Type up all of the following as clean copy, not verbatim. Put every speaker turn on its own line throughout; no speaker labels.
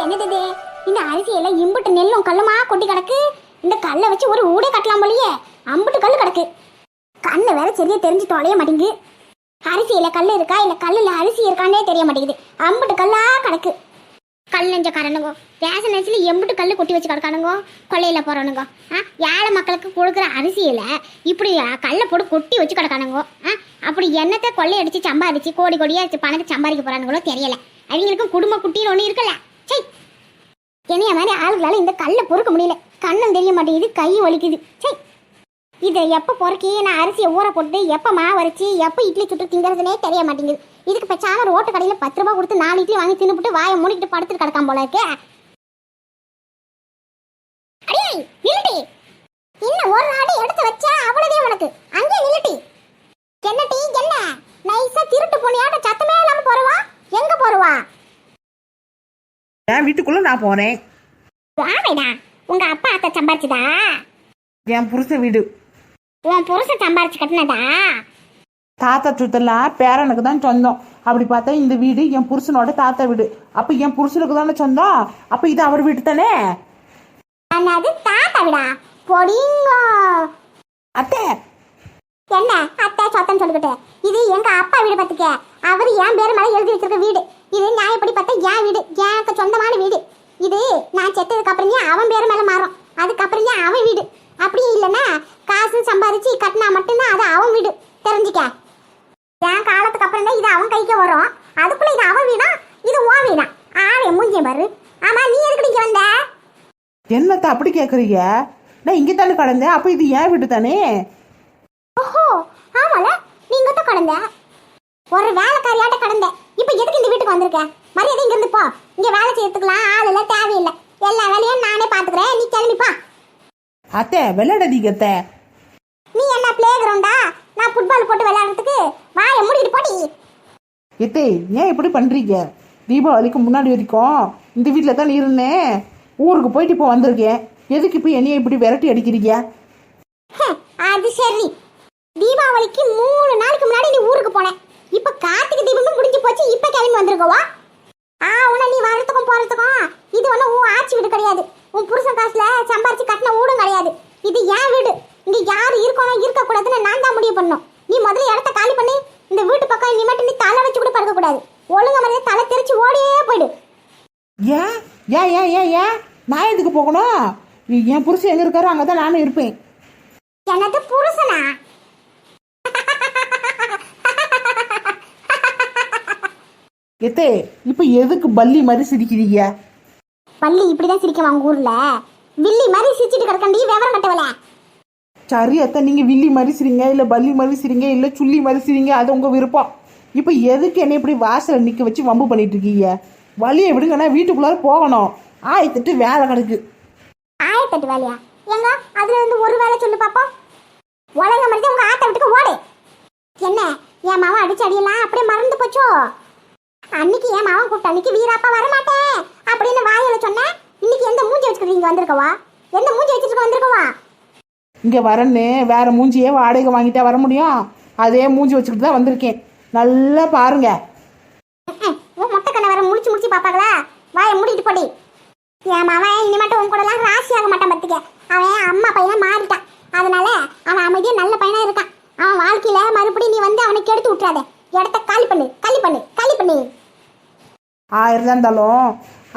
என்னது இது? இந்த அரிசியில இம்புட்டு நெல்லும் கல்லுமா கொட்டி கிடக்கு. இந்த கல்லை வச்சு ஒரு ஊடே கட்டலாம் போலியே. அம்புட்டு கல் கிடக்கு. கண்ணு வேற சரியா தெரிஞ்சு தொலைய மாட்டேங்குது. அரிசியில கல் இருக்கா இல்ல கல்லுல அரிசி இருக்கானே தெரிய மாட்டேங்குது. அம்புட்டு கல்லா கிடக்கு. கல் நெஞ்ச காரணங்கோ ரேஷன் அரிசியில எம்புட்டு கல் கொட்டி வச்சு கிடக்கானுங்கோ. கொள்ளையில போறவனுங்கோ ஏழை மக்களுக்கு கொடுக்குற அரிசியில இப்படி கல்லை போட்டு கொட்டி வச்சு கிடக்கானுங்கோ. அப்படி என்னத்தை கொள்ளையடிச்சு சம்பாதிச்சு கோடி கோடியா பணத்தை சம்பாதிக்க போறானுங்களோ தெரியல. அவங்களுக்கும் குடும்ப குட்டின்னு ஒண்ணு இருக்குல்ல. சை, என்னைய மாதிரி ஆளுகளால இந்த கல்லை பொறுக்க முடியல. கண்ணும் தெரிய மாட்டேங்குது, கை வலிக்குது. சை, இதை எப்போ பொறுக்கி நான் அரிசியை ஊற போட்டு எப்போ மாவு அரைச்சி எப்போ இட்லி சுட்டு திங்கிறதுனே தெரிய மாட்டேங்குது. இதுக்கு பேசாம ரோட்டு கடையில் 10 ரூபா கொடுத்து 4 இட்லி வாங்கி தின்னுபிட்டு வாயை மூடிக்கிட்டு படுத்துட்டு கிடக்காம போல இருக்கே. அடே நில்லுடி, இன்னும் ஒரு ஆடு எடுத்து வச்சா அவ்வளவே உனக்கு. அங்கே நில்லுடி. என்ன டீ என்ன நைஸா திருட்டு போனியாட்ட சத்தமே இல்லாம போறவா? எங்க போறவா?
என் வீட்டுக்குள்ள நான் போறேன்.
வாவேடா, உங்க அப்பா அத்தை சம்பாரிச்சுதா?
என் புருஷன் வீடு.
உன் புருஷன் சம்பாரிச்சு கட்டினதா?
தாத்தா சுத்தலாம் பேரனுக்கு தான் சொந்தம். அப்படி பார்த்தா இந்த வீடு என் புருஷனோட தாத்தா வீடு. அப்ப என் புருஷனுக்கு தானே சொந்தம். அப்ப இது அவர் வீடு தானே.
அது தாத்தா வீடா? பொடிங்க
அத்தை.
என்ன அத்தை சொத்தன்னு சொல்லிக்கிட்டு? இது எங்க அப்பா வீடு பார்த்துக்க. அவர் என் பேரு மேல எழுதி வச்சிருக்க வீடு. இது நியாயப்படி பார்த்தா என் வீடு, எனக்கு சொந்தமான வீடு. இது நான் செத்ததுக்கு அப்புறம் அவன் பேரு மேல மாறும். அதுக்கப்புறம் அவன் வீடு. அப்படியே இல்லைன்னா காசு சம்பாதிச்சு கட்டினா மட்டும்தான் அது அவன் வீடு. தெரிஞ்சுக்க. என் காலத்துக்கு அப்புறம் தான் இது அவன் கைக்கு வரும். அதுக்குள்ள இது அவன் வீடா, இது ஓ வீடா? ஆளே மூஞ்சிய பாரு. ஆமா, நீ எதுக்கு இங்க வந்த?
என்னத்த அப்படி கேக்குறீங்க? நான் இங்க தானே கடந்தேன். அப்ப இது என் வீடு தானே.
ஓஹோ, ஆமால, நீங்க தான் கடந்த. ஒரு வேலைக்காரியாட்ட கடந்த. இப்ப எதுக்கு இந்த வீட்டுக்கு வந்திருக்க? மரியாதை இங்க இருந்து போ. இங்க வேலை செய்யறதுக்குலாம் ஆள் இல்ல, தேவையில்லை. எல்லா வேலையும் நானே பாத்துக்கிறேன். நீ கிளம்பிப்பா.
அத்தை விளையாடாதீங்க அத்தை.
நீ என்ன பிளே கிரவுண்டா? நான் ஃபுட்பால் போட்டு விளையாடுறதுக்கு? வாயை மூடிட்டு போடி.
எத்தே ஏன் இப்படி பண்றீங்க? தீபாவளிக்கு முன்னாடி வரைக்கும் இந்த வீட்டில் தான் இருந்தேன். ஊருக்கு போயிட்டு இப்போ வந்திருக்கேன். எதுக்கு இப்போ என்னைய இப்படி விரட்டி அடிக்கிறீங்க?
அது சரி, தீபாவளிக்கு 3 நாளைக்கு முன்னாடி நீ ஊருக்கு போன. இப்ப கார்த்திகை தீபமும் முடிஞ்சு போச்சு. இப்ப கிளம்பி வந்திருக்கவா? உன்னை நீ வரத்துக்கும் போறதுக்கும் இது ஒன்றும் உன் ஆட்சி வீடு கிடையாது. உன் புருஷன் காசுல சம்பாரிச்சு கட்டின வீடும் கிடையாது. இது என் வீடு. இங்க யாரு இருக்கணும் இருக்க கூடாதுன்னு நான் தான் முடிவு பண்ணணும். நீ முதல்ல இடத்த காலி பண்ணி இந்த வீட்டு பக்கம் நீ மட்டும் நீ தலை வச்சு கூட பறக்க கூடாது. ஒழுங்க மாதிரி தலை தெரிச்சு ஓடியே போயிடு.
ஏன் ஏன் ஏன் ஏன் ஏன் நான் எதுக்கு போகணும்? என் புருஷன் எங்க இருக்காரோ அங்கதான் நானும் இருப்பேன்.
என்னது புருஷனா?
எத்தே இப்ப எதுக்கு பல்லி மாதிரி சிரிக்கிறீங்க?
பள்ளி இப்படிதான் சிரிக்கும் உங்க ஊர்ல. வில்லி மாதிரி சிரிச்சிட்டு கிடக்கண்டி விவரம் கட்டவல.
சரி அத்தை, நீங்க வில்லி மாதிரி சிரிங்க இல்ல பல்லி மாதிரி சிரிங்க இல்ல சுள்ளி மாதிரி சிரிங்க, அது உங்க விருப்பம். இப்ப எதுக்கு என்ன இப்படி வாசல நிக்க வச்சு வம்பு பண்ணிட்டு இருக்கீங்க? வழியை விடுங்கன்னா வீட்டுக்குள்ளார போகணும். ஆயத்திட்டு வேலை கிடக்கு.
ஆயத்தட்டு வேலையா? எங்க அதுல இருந்து ஒரு வேலை சொல்லு பாப்போம். ஒழுங்க மாதிரி உங்க ஆட்ட விட்டுக்கு ஓடு. என்ன என் மாவன் அடிச்சு அடியெல்லாம் அப்படியே மறந்து போச்சோ? அன்னைக்கு என் மாவன் கூப்பிட்ட அன்னைக்கு வீராப்பா வரமாட்டேன் அப்படின்னு வாயில சொன்னேன். இன்னைக்கு எந்த மூஞ்சி வச்சுக்கிட்டு இங்க வந்திருக்கவா? எந்த மூஞ்சி வச்சுட்டு வந்திருக்கவா?
இங்க வரன்னு வேற மூஞ்சியே வாடகை வாங்கிட்டா வர முடியும்? அதே மூஞ்சி வச்சுக்கிட்டு தான் வந்திருக்கேன். நல்லா பாருங்க.
மொட்டை கண்ணை வர முடிச்சு முடிச்சு பாப்பாங்களா? வாயை மூடிட்டு போடி. என் மாவன் இனி மட்டும் உன் கூட எல்லாம் ராசி ஆக மாட்டான் பத்துக்க. அவன் அம்மா பையனா மாறிட்டான். அதனால அவன் அமைதியா நல்ல பையனா இருக்கான். அவன் வாழ்க்கையில மறுபடியும் நீ வந்து அவனுக்கு எடுத்து விட்டுறாத. இடத்த காலி பண்ணு, காலி பண்ணு, காலி பண்ணு.
1000 இருந்தாலும்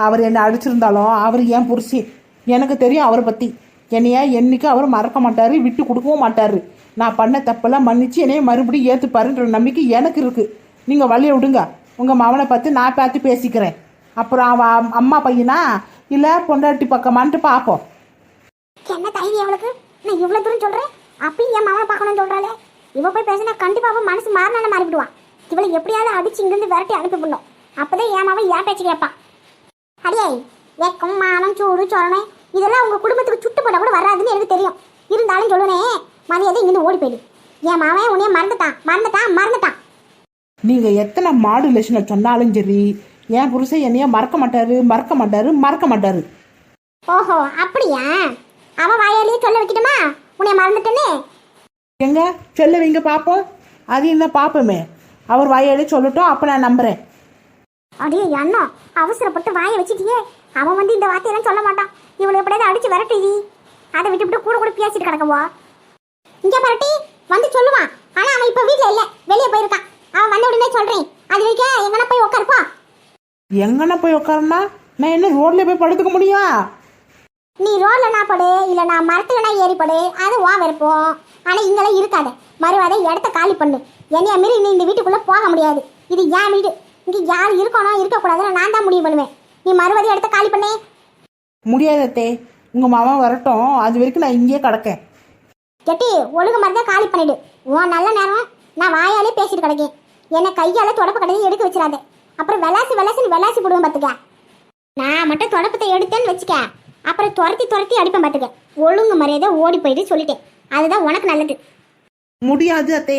அவர் என்னை அடிச்சிருந்தாலும் அவர் ஏன் புருஷன். எனக்கு தெரியும் அவரை பத்தி. என்னைய என்னைக்கு அவர் மறக்க மாட்டாரு, விட்டு கொடுக்கவும் மாட்டாரு. நான் பண்ண தப்பெல்லாம் மன்னிச்சு என்னைய மறுபடியும் ஏத்துப்பாருன்ற நம்பிக்கை எனக்கு இருக்கு. நீங்க வழிய விடுங்க. உங்க மகனை பார்த்து நான் பார்த்து பேசிக்கிறேன். அப்புறம் அவன் அம்மா பையனா இல்ல பொண்டாட்டி பக்கமான்ட்டு பார்ப்போம்.
என்ன தைரியம் அவளுக்கு? நான் இவ்வளவு தூரம் சொல்றேன், அப்பயும் என் மாவனை பார்க்கணும்னு சொல்றாளே. இவ போய் பேசினா கண்டிப்பா அவன் மனசு மாறினால மாறிவிடுவான். இவளை எப்படியாவது அடிச்சு இங்கிருந்து விரட்டி அனுப்பி பண்ணும். அப்பதான் என் மாவன் ஏன் பேச்சு கேட்பான். அடியே, வெக்கம் மானம் சூடு சொரணை இதெல்லாம் உங்க குடும்பத்துக்கு சுட்டு போட கூட வராதுன்னு எனக்கு தெரியும். இருந்தாலும் சொல்லுனே, மரியாதை இங்கிருந்து ஓடி போயிடு. என் மாவன் உன்னைய மறந்துட்டான் மறந்துட்டான் மறந்துட்டான்.
நீங்க எத்தனை மாடுலேஷனை சொன்னாலும் சரி, என் புருஷன் என்னைய மறக்க மாட்டாரு மறக்க மாட்டாரு மறக்க மாட்டாரு.
ஓஹோ, அப்படியா? அவன் வாயாலேயே சொல்ல வைக்கட்டுமா உன்னைய மறந்துட்டேன்னு?
எங்க சொல்ல வைங்க பார்ப்போம். அது என்ன பார்ப்போமே. அவர் வாயாலே சொல்லட்டும், அப்போ நான் நம்புறேன்.
அடே அண்ணா, அவசரப்பட்டு வாயை வச்சுட்டியே. அவன் வந்து இந்த வார்த்தையெல்லாம் சொல்ல மாட்டான். இவளை எப்படியாவது அடிச்சு விரட்டுடி. அதை விட்டுவிட்டு கூட கூட பேசிட்டு கிடக்கவா? இங்க பரட்டி வந்து சொல்லுவான். ஆனா அவன் இப்ப வீட்ல இல்ல, வெளியே போயிருக்கான். அவன் வந்த உடனே சொல்றேன். அது வரைக்கும் எங்கனா போய் உட்காருப்பா.
எங்கன்னா போய் உட்காருனா நான் என்ன ரோட்ல போய் படுத்துக்க முடியும்?
நீ ரோட்ல நான் படு, இல்ல நான் மரத்துல நான் ஏறி படு, அது வா விருப்பம். ஆனா இங்கெல்லாம் இருக்காத. மறுவாத இடத்த காலி பண்ணு. என்னைய மீறி நீ இந்த வீட்டுக்குள்ள போக முடியாது. இது என் வீடு. இங்க யார் இருக்கணும் இருக்கக்கூடாதுன்னு நான் தான் முடிவு பண்ணுவேன். நீ மறுவாத இடத்த காலி பண்ணே.
முடியாதத்தே, உங்க மாமா வரட்டும், அது வரைக்கும் நான் இங்கேயே கிடக்கேன்.
கெட்டி ஒழுங்கு மாதிரி தான் காலி பண்ணிடு. உன் நல்ல நேரம் நான் வாயாலே பேசிட்டு கிடக்கேன். என்னை கையால தொடப்பு கடையை எடுக்க வச்சிடாத. அப்புறம் வெளாசி போடுவேன் பார்த்துக்க. நான் மட்டும் தொடப்பத்தை எடுத்தேன்னு வச்சுக்க, அப்புறம் துரத்தி அடிப்பேன் பார்த்துக்க. ஒழுங்கு மரியாதை ஓடி போயிட்டு சொல்லிட்டேன். அதுதான் உனக்கு நல்லது.
முடியாது அத்தே,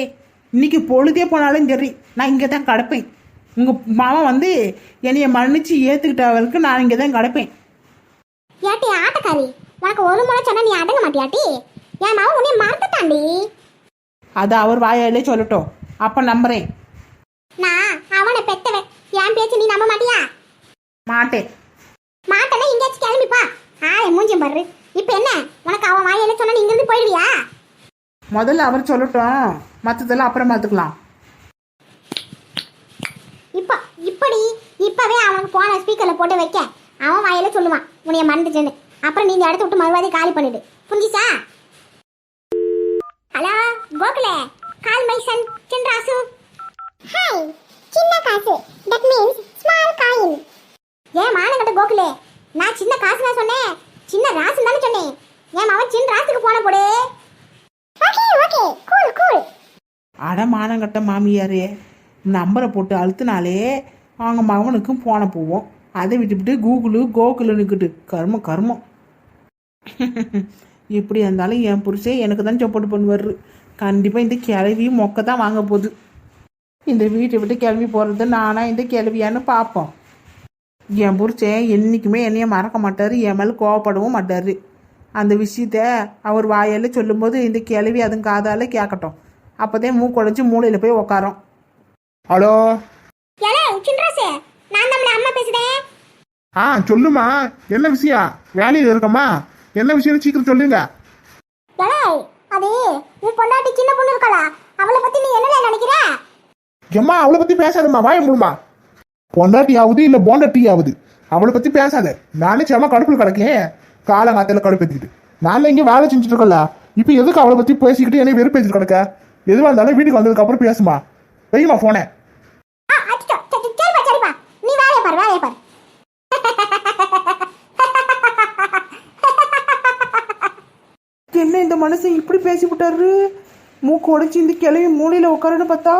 இன்னைக்கு பொழுதே போனாலும் சரி நான் இங்கே தான் கிடப்பேன். உங்க மாமா வந்து என்னைய மன்னிச்சு ஏற்றுக்கிட்டவருக்கு நான் இங்கே தான் கிடப்பேன்.
ஏட்டி ஆட்டக்காரி, உனக்கு ஒரு முறை சொன்னா நீ அடங்க மாட்டியாட்டி? என் மாவன் உன்னை மறந்துட்டாண்டி.
அது அவர் வாயாலே சொல்லட்டும், அப்போ நம்புறேன்.
நான் அவனை பெத்தவன். என் பேச்சு நீ நம்ப மாட்டியா?
மாட்டேன்.
மாட்டனா இங்கேயாச்சும் கிளம்பிப்பா. என் மூஞ்சியம் பாரு. இப்போ என்ன உனக்கு அவன் வாயாலே சொன்னா நீ இங்கிருந்து போயிடுவியா?
முதல்ல அவர் சொல்லட்டும், மற்றதெல்லாம் அப்புறம் பார்த்துக்கலாம்.
இப்பவே அவனுக்கு போன ஸ்பீக்கர்ல போட்டு வைக்க அவன் வாயில சொல்லுவான் உன்னைய மறந்துட்டேன்னு. அப்புறம் நீ இந்த இடத்த விட்டு மறுவாதி காலி பண்ணிடு. புரிஞ்சுச்சா? Hello Gokhale, call my son Chinrasu. Hi, சின்ன காசு. That means small coin. ஏன் மானங்கட்ட கோகுலே, நான் சின்ன காசு நான் சொன்னேன், சின்ன ராசு தானே சொன்னேன். ஏன் அவன் சின்ன ராசுக்கு போன போடு. Okay cool.
அட மானங்கட்ட மாமியாரே, நம்பரை போட்டு அழுத்தினாலே அவங்க மகனுக்கும் போன போவோம். அதை விட்டுவிட்டு கோகுலுன்னுக்கிட்டு கர்மம். எப்படி இருந்தாலும் என் புருஷன் எனக்கு தான் சப்போர்ட் பண்ணுவார். கண்டிப்பாக இந்த கிளவியும் மொக்க தான் வாங்க போகுது. இந்த வீட்டை விட்டு கிளம்பி போகிறது நானா இந்த கிளவியான்னு பார்ப்போம். என் புருஷன் என்றைக்குமே என்னைய மறக்க மாட்டார், என் மேலே கோவப்படவும் மாட்டார். அந்த விஷயத்த அவர் வாயால் சொல்லும்போது இந்த கிளவி அதுங்க காதால் கேட்கட்டும். அப்போதான் மூக்குடைச்சி மூளையில் போய் உக்காரோம்.
ஹலோ.
சின்ராசு, நான் தான் அம்மா பேசுறேன்.
சொல்லுமா, என்ன விஷயம்? வேலையில் இருக்கம்மா, என்ன விஷயம் சீக்கிரம் சொல்லுங்க.
அது உன் பொண்டாட்டி சின்ன பொண்ணு இருக்கலா, அவளை பத்தி நீ என்ன நினைக்கிற?
எம்மா அவளை பத்தி பேசாதம்மா, வாய மூடுமா. பொண்டாட்டி ஆகுது இல்ல போண்டாட்டி ஆகுது, அவளை பத்தி பேசாத. நானே செம கடுப்பில் கிடக்கேன், காலங்காத்தையில கடுப்பேற்றிக்கிட்டு. நான் இங்கே வேலை செஞ்சுட்டு இருக்கல, இப்போ எதுக்கு அவளை பத்தி பேசிக்கிட்டு என்ன வெறுப்பேற்றிட்டு கிடக்க? எதுவாக இருந்தாலும் வீட்டுக்கு வந்ததுக்கு அப்புறம் பேசுமா. வைமா போனேன்.
நீ வேலையை பாரு.
என்ன இந்த மனுஷன் இப்படி பேசிவிட்டாரு? மூக்கு உடைச்சி இந்த கிளவி மூலையில் உட்காருன்னு பார்த்தா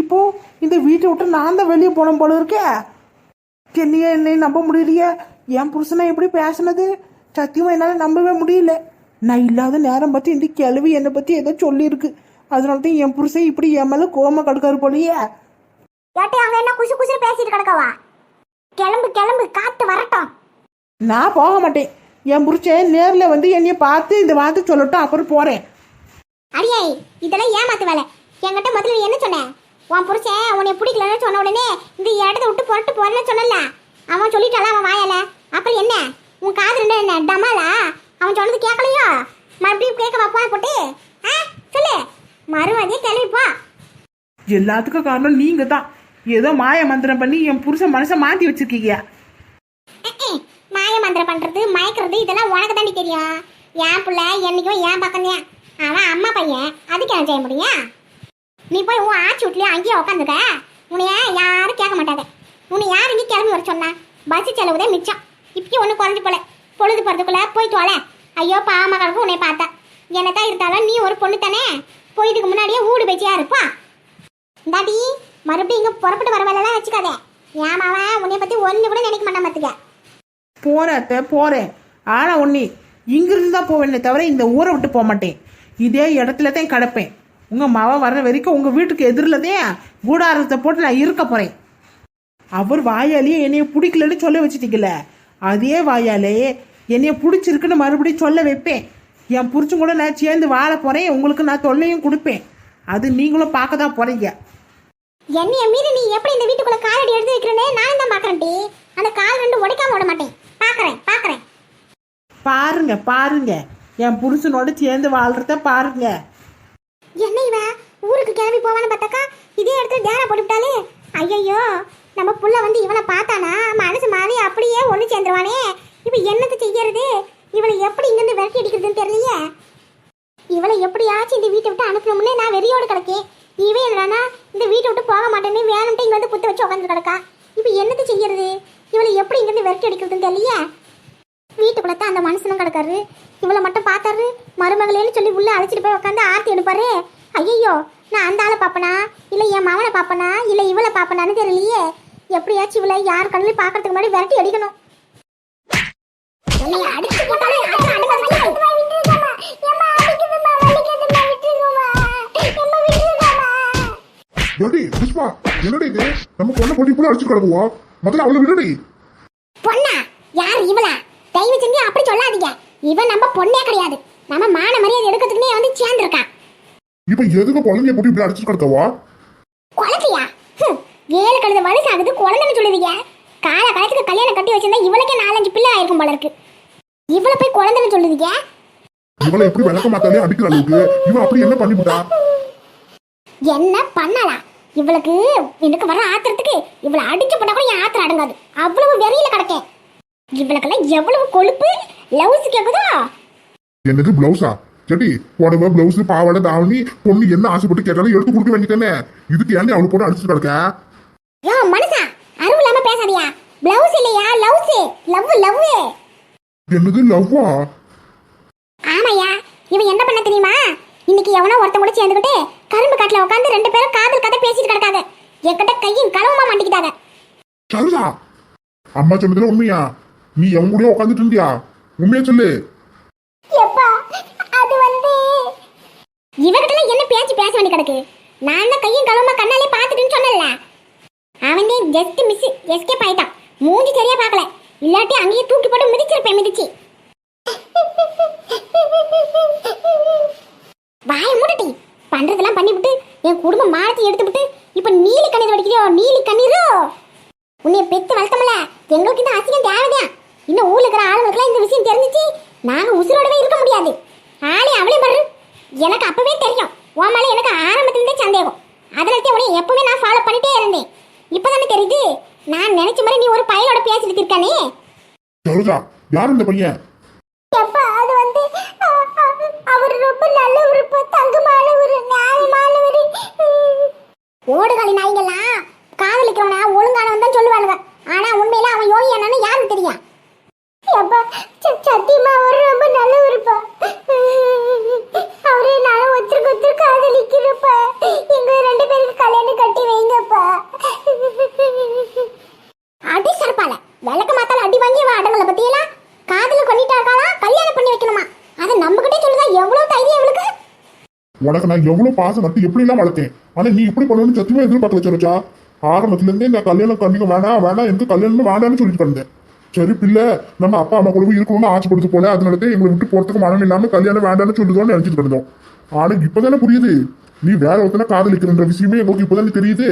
இப்போ இந்த வீட்டை விட்டு நான் தான் வெளியே போன போல இருக்கேன். என்னையே என்னை நம்ப முடியலையே. என் புருஷனை எப்படி பேசினது சத்தியமாக என்னால் நம்பவே முடியல. நான் இல்லாத நேரம் பார்த்து இந்த கிளவி என்னை பற்றி ஏதோ சொல்லியிருக்கு. அதனால தான் என் புருஷன் இப்படி என் மேலே கோவமாக கடுக்காரு போலையே.
அங்க என்ன குசு பேசிட்டு கிடக்கவா? கிளம்பு காத்து வரட்டும்.
நான் போக மாட்டேன். என் புருஷன் நேரில் வந்து என்னைய பார்த்து இந்த வார்த்தை சொல்லட்டும், அப்புறம் போகிறேன்.
அடியே, இதெல்லாம் ஏமாத்து வேலை. என்கிட்ட முதல்ல என்ன சொன்னேன்? உன் புருஷன் உன்னை பிடிக்கலன்னு சொன்ன உடனே இந்த இடத்த விட்டு புறட்டு போறேன்னு சொன்னல. அவன் சொல்லிட்டால அவன் வாயால. அப்புறம் என்ன உன் காது என்ன டமாலா? அவன் சொன்னது கேட்கலையோ? மறுபடியும் கேட்க வைப்பா போட்டு சொல்லு. மறுவாதியே கிளம்பிப்பா.
எல்லாத்துக்கும் காரணம் நீங்க தான். ஏதோ மாய மந்திரம் பண்ணி என் புருஷன் மனசை மாத்தி வச்சிருக்கீங்க.
மாய மந்திரம் பண்றது மயக்கிறது இதெல்லாம் உனக்கு தாண்டி தெரியும். என் புள்ள என்னைக்கும் என் பக்கம் தான். அவன் அம்மா பையன், அதுக்கு என்ன செய்ய முடியும்? நீ போய் உன் ஆட்சி வீட்லயே அங்கேயே உட்காந்துக்க. உன்னைய யாரும் கேட்க மாட்டாங்க. உன்னை யார் இங்கே கிளம்பி வர சொன்னா? பஸ் செலவுதே மிச்சம். இப்பயும் ஒன்றும் குறைஞ்சி போல. பொழுது போகிறதுக்குள்ள போய் தோலை. ஐயோ பாவமா கிடக்கும் உன்னை பார்த்தா. என்னதான் இருந்தாலும் நீ ஒரு பொண்ணு தானே. போய் இதுக்கு முன்னாடியே ஊடு பேச்சியா இருப்பா. இந்தாடி மறுபடியும் இங்கே புறப்பட்டு வர வேலைலாம் வச்சுக்காதே. ஏன் மாவன் உன்னை பற்றி ஒன்று கூட நினைக்க மாட்டான் பார்த்துக்க.
போறேன். ஆனா ஒண்ணு, இங்கிருந்து தான் போவேனே தவிர இந்த ஊரை விட்டு போக மாட்டேன். இதே இடத்துல தான் கிடப்பேன். உங்க மாவ வர்ற வரைக்கும் உங்க வீட்டுக்கு எதிரில் தான் கூடாரத்தை போட்டு நான் இருக்க போறேன். அவர் வாயாலேயே என்னைய பிடிக்கலன்னு சொல்ல வச்சுட்டீங்கல்ல, அதே வாயாலே என்னைய பிடிச்சிருக்குன்னு மறுபடியும் சொல்ல வைப்பேன். என் புரிச்சும் கூட நான் சேர்ந்து வாழ போறேன். உங்களுக்கு நான் தொல்லையும் கொடுப்பேன். அது நீங்களும் பார்க்க தான் போறீங்க.
என்னைய மீறி நீ எப்படி இந்த வீட்டுக்குள்ள காலடி எடுத்து வைக்கிறேன்னு நான் தான் பாக்குறேன் டி. அந்த கால் ரெண்டு உடைக்காம விட மாட்டேன். பாக்குறேன்.
பாருங்க பாருங்க, என் புருஷனோட சேர்ந்து வாழ்றத பாருங்க.
என்ன இவ ஊருக்கு கிளம்பி போவான்னு பார்த்தாக்கா இதே இடத்துல தியானம் போட்டுவிட்டாலே. ஐயோ, நம்ம புள்ள வந்து இவனை பார்த்தானா மனசு மாறி அப்படியே ஒண்ணு சேர்ந்துருவானே. இப்ப என்னது செய்யறது? இவளை எப்படி இங்கிருந்து விரட்டி அடிக்கிறதுன்னு தெரியலையே. இவளை எப்படியாச்சும் இந்த வீட்டை விட்டு அனுப்பணும்னு நான் வெறியோடு கிடக்கேன். இவன் என்னன்னா இந்த வீட்டை விட்டு போக மாட்டேன்னு வேணும்ட்டு இங்க வந்து குத்து வச்சு உட்காந்து கிடக்கா. இப்ப என்னது செய்யறது? இவளை எப்படி இங்கிருந்து விரட்டி அடிக்கிறதுன்னு தெரியலையே. வீட்டுக்குள்ளத்தான் அந்த மனுஷனும் கிடக்காரு. இவளை மட்டும் பார்த்தாரு மருமகளேன்னு சொல்லி உள்ள அழைச்சிட்டு போய் உட்காந்து ஆர்த்தி எடுப்பாரு. ஐயோ, நான் அந்த ஆளை பாப்பனா இல்ல என் மவனை பாப்பனா இல்ல இவளை பாப்பனான்னு தெரியலையே. எப்படியாச்சும் இவளை யார் கண்ணில் பாக்கிறதுக்கு முன்னாடி விரட்டி அடிக்கணும். அடிச்சு போட்டாலே
ஏடி புஷ்பா, என்னடி இது? நம்ம பொண்ணை பொடி போல அடிச்சு கிடக்குவோம். முதல்ல அவளை விடுடி.
பொண்ணா? யார் இவளா? தயவு செஞ்சு அப்படி சொல்லாதீங்க. இவன் நம்ம பொண்ணே கிடையாது. நம்ம மான மரியாதை எடுக்கிறதுக்குனே வந்து சேர்ந்துருக்கா.
இப்ப எதுக்கு குழந்தைய போட்டு இப்படி அடிச்சு கிடக்கவா?
குழந்தையா? 7 கழுத வயசு ஆகுது குழந்தைன்னு சொல்லுவீங்க. கால காலத்துக்கு கல்யாணம் கட்டி வச்சிருந்தா இவளுக்கே 4-5 பிள்ளை ஆயிருக்கும் போல இருக்கு. இவளை போய் குழந்தைன்னு சொல்லுவீங்க?
இவளை எப்படி விளக்க மாத்தாலே அடிக்கிற அளவுக்கு இவன் அப்படி என்ன பண்ணிவிட்டா?
என்ன பண்ணலாம்? இவளுக்கு எனக்கு வர ஆத்திரத்துக்கு இவளை அடிச்சு போட்டா கூட என் ஆத்திரம் அடங்காது. அவ்வளவு வெறியில கிடக்கேன். இவளுக்கெல்லாம் எவ்வளவு கொழுப்பு. லவ்ஸ் கேக்குதா?
என்னது பிளவுஸா? சரி, புடவை பிளவுஸ் பாவாடை தாவணி பொண்ணு என்ன ஆசைப்பட்டு கேட்டாலும் எடுத்து கொடுக்க வேண்டியதானே. இதுக்கு ஏன் அவளை போட்டு அடிச்சு கிடக்க?
யோ மனுஷா, அறிவு இல்லாம பேசாதியா. பிளவுஸ் இல்லையா, லவ்ஸ். லவ்.
என்னது லவ்வா?
ஆமாயா, இவன் என்ன பண்ண தெரியுமா? இன்னைக்கு எவனோ ஒருத்தன் கூட சேர்ந்துக்கிட்டு கரும்பு காட்டுல உட்காந்து 2 பேரும் காதல் கதை பேசிட்டு கிடக்காங்க. என்கிட்ட கையும் களவுமா மாட்டிக்கிட்டாங்க.
சரிதா, அம்மா சொன்னதுல உண்மையா? நீ எவன் கூட உட்காந்துட்டு இருந்தியா? உண்மையா சொல்லு.
எப்பா, அது வந்து இவகிட்ட என்ன பேச வேண்டி கிடக்கு. நான் தான் கையும் களவுமா கண்ணாலே பார்த்துட்டுன்னு சொன்னல. அவன் ஜஸ்ட் மிஸ் எஸ்கேப் ஆயிட்டான். மூஞ்சி சரியா பார்க்கல. இல்லாட்டி அங்கேயே தூக்கி போட்டு மிதிச்சிருப்பேன். மிதிச்சு வாய மூடட்டி. பண்றதெல்லாம் பண்ணிவிட்டு என் குடும்பம் மானத்தை எடுத்துவிட்டு இப்ப நீலி கண்ணீர் வடிக்கிறியோ? நீலி கண்ணீரோ? உன்னைய பெத்து வளர்த்தோம்ல, எங்களுக்கு இந்த அசிங்கம் தேவைதான். இன்னும் ஊர்ல இருக்கிற ஆளுங்களுக்குலாம் இந்த விஷயம் தெரிஞ்சிச்சு நாங்க உசுரோடவே இருக்க முடியாது. ஆளே அவளே பாரு. எனக்கு அப்பவே தெரியும் உன் மேல எனக்கு ஆரம்பத்துல இருந்தே சந்தேகம். அதனால உன்னை எப்பவுமே நான் ஃபாலோ பண்ணிட்டே இருந்தேன். இப்பதானே தெரியுது நான் நினைச்ச மாதிரி நீ ஒரு பையனோட பேசிட்டு இருக்கானே.
சரிதா, யார் இந்த பையன்?
எப்பா, அது வந்து அவர் ரொம்ப நல்லவர், தங்கமானவர், நியாயமானவர். ஓடுகாலி நாய்ங்கெல்லாம் காதலிக்கிறவனா ஒழுங்கானவன் தான் சொல்லுவானுங்க. ஆனா உண்மையில அவன் யோகி என்னன்னு யாருக்கு தெரியும்? எப்பா, சத்தியமா அவர் ரொம்ப நல்லவருப்பா. அவரே நானும் ஒருத்தருக்கு காதலிக்கிறப்பா. எங்க 2 பேருக்கு கல்யாணம் கட்டி வைங்கப்பா. அடி சரப்பால விளக்க மாத்தால அடி வாங்கி அடங்கல பத்தியெல்லாம் காதல பண்ணிட்டாங்களா? கல்யாணம் பண்ணி வைக்கணுமா? அதை நம்ம கிட்டே சொல்லுதா? எவ்வளவு தைரியம் அவளுக்கு.
உனக்கு நான் எவ்வளவு பாசம் நட்டு எப்படி எல்லாம் வளர்த்தேன். ஆனா நீ இப்படி பண்ணணும்னு சத்தியமா எதிர்பார்க்கல சரோஜா. ஆரம்பத்துல இருந்தே இந்த கல்யாணம் கண்டிக்க வேணாம் எனக்கு கல்யாணம் வேண்டாம்னு சொல்லிட்டு கிடந்தேன். சரி பிள்ளை நம்ம அப்பா அம்மா கூட இருக்கணும்னு ஆசைப்படுத்து போல, அதனாலதான் எங்களை விட்டு போறதுக்கு மனம் இல்லாம கல்யாணம் வேண்டாம்னு சொல்லுதோன்னு நினைச்சிட்டு இருந்தோம். ஆனா இப்பதானே புரியுது நீ வேற ஒருத்தனை காதலிக்கிற விஷயமே எங்களுக்கு இப்பதானே தெரியுது.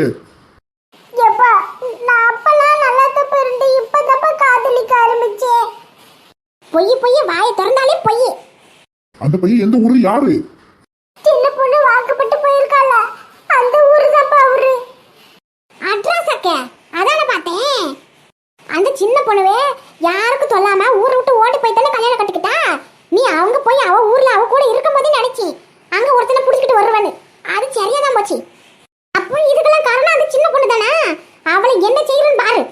பொய் வாயை திறந்தாலே பொய்.
அந்த பையன் எந்த ஊரு? யாரு?
சின்ன பொண்ணு வாக்கப்பட்டு போயிருக்கால, அந்த ஊரு தான்ப்பா அவரு. அட்ரஸ் அக்க அதான பார்த்தேன். அந்த சின்ன பொண்ணுவே யாருக்கும் சொல்லாம ஊரை விட்டு ஓடி போய் தானே கல்யாணம் கட்டிக்கிட்டா. நீ அவங்க போய் அவ ஊர்ல அவ கூட இருக்கும் போதே நினைச்சி அங்க ஒருத்தனை புடிச்சிட்டு வருவானு. அது சரியா தான் போச்சு. அப்போ இதுக்கெல்லாம் காரணம் அந்த சின்ன பொண்ணு தானே. அவளை என்ன செய்யறன்னு பாரு.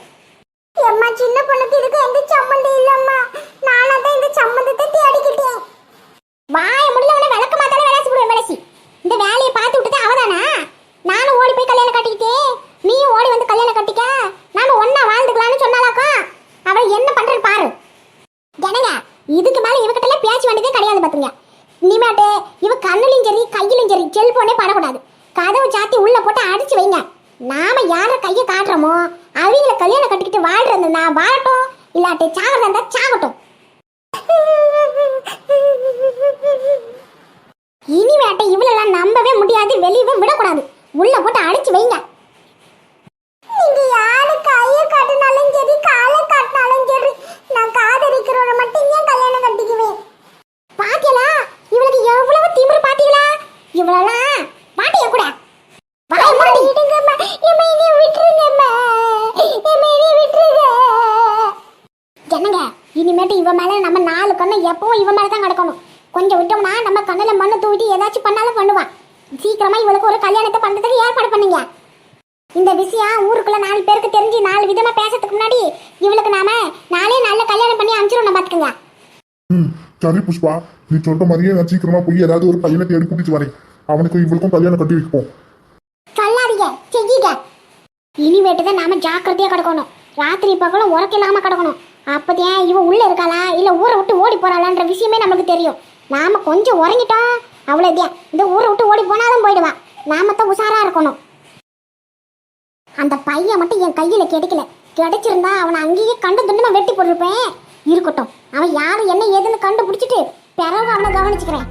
அம்மா, சின்ன பொண்ணுக்கு இதுக்கு எந்த சம்மந்தம் இல்லம்மா. நானா தான் இந்த சம்மந்தத்தை தேடிக்கிட்டேன். வாய முடியல விளக்க மாத்தால வேலை செய்ய வேலைசி. இந்த வேலையை பார்த்து விட்டது அவதானா? நானும் ஓடி போய் கல்யாணம் கட்டிக்கிட்டேன், நீயும் ஓடி வந்து கல்யாணம் கட்டிக்க, நாம ஒன்னா வாழ்ந்துக்கலாம்னு சொன்னாலாக்கா. அவள் என்ன பண்றது பாரு. ஜனங்க, இதுக்கு மேல இவகிட்ட எல்லாம் பேச்சு வேண்டியதே கிடையாது பாத்துங்க. இனிமேட்டு இவ கண்ணுலையும் சரி கையிலும் சரி செல்போனே படக்கூடாது. கதவு சாத்தி உள்ள போட்டு அடிச்சு வைங்க. நாம யார கையை காட்டுறோமோ அவங்கள கல்யாணம் கட்டிக்கிட்டு வாழ்றதுன்னா வாழட்டும், இல்லாட்டி சாகிறதா இருந்தா சாகட்டும். இனிமேட்ட இவளெல்லாம் நம்பவே முடியாது, வெளியவே விடக்கூடாது. உள்ள போட்டு அடிச்சு வைங்க. இனிமேட்டு இவ மேல நம்ம 4 கண்ணு எப்பவும் இவ மேல தான் கிடக்கணும். கொஞ்சம் விட்டோம்னா நம்ம கண்ணுல மண்ணை தூவிட்டு ஏதாச்சும் பண்ணாலும் பண்ணுவான். சீக்கிரமா இவளுக்கு ஒரு கல்யாணத்தை பண்றதுக்கு ஏற்பாடு பண்ணுங்க. இந்த விஷயம் ஊருக்குள்ள 4 பேருக்கு தெரிஞ்சு 4 விதமா பேசுறதுக்கு முன்னாடி இவளுக்கு நாம 4 நல்ல கல்யாணம் பண்ணி அனுப்பிச்சிடணும் பாத்துக்கங்க.
ம் சரி புஷ்பா, நீ சொல்ற மாதிரியே நான் சீக்கிரமா போய் ஏதாவது ஒரு பையனை தேடி கூட்டிட்டு வரேன். அவனுக்கு இவளுக்கும் கல்யாணம் கட்டி வைப்போம்.
சொல்லாதீங்க, செய்யுங்க. இனிமேட்டு தான் நாம ஜாக்கிரதையா கிடக்கணும். ராத்திரி பகலும் உறக்க இல்லாம கிடக்கணும். அப்பதான் இவ உள்ள இருக்காளா இல்ல ஊரை விட்டு ஓடி போறாளான்ற விஷயமே நமக்கு தெரியும். நாம கொஞ்சம் உறங்கிட்டோம் அவ்வளவுதான், இந்த ஊரை விட்டு ஓடி போனாலும் போயிடுவா. நாம தான் உஷாரா இருக்கணும். அந்த பையன் மட்டும் என் கையில கிடைக்கல. கிடைச்சிருந்தா அவனை அங்கேயே கண்டு துண்டமா வெட்டி போட்டிருப்பேன். இருக்கட்டும், அவன் யாரு என்ன ஏதுன்னு கண்டுபிடிச்சிட்டு பிறகு அவனை கவனிச்சுக்கிறேன்.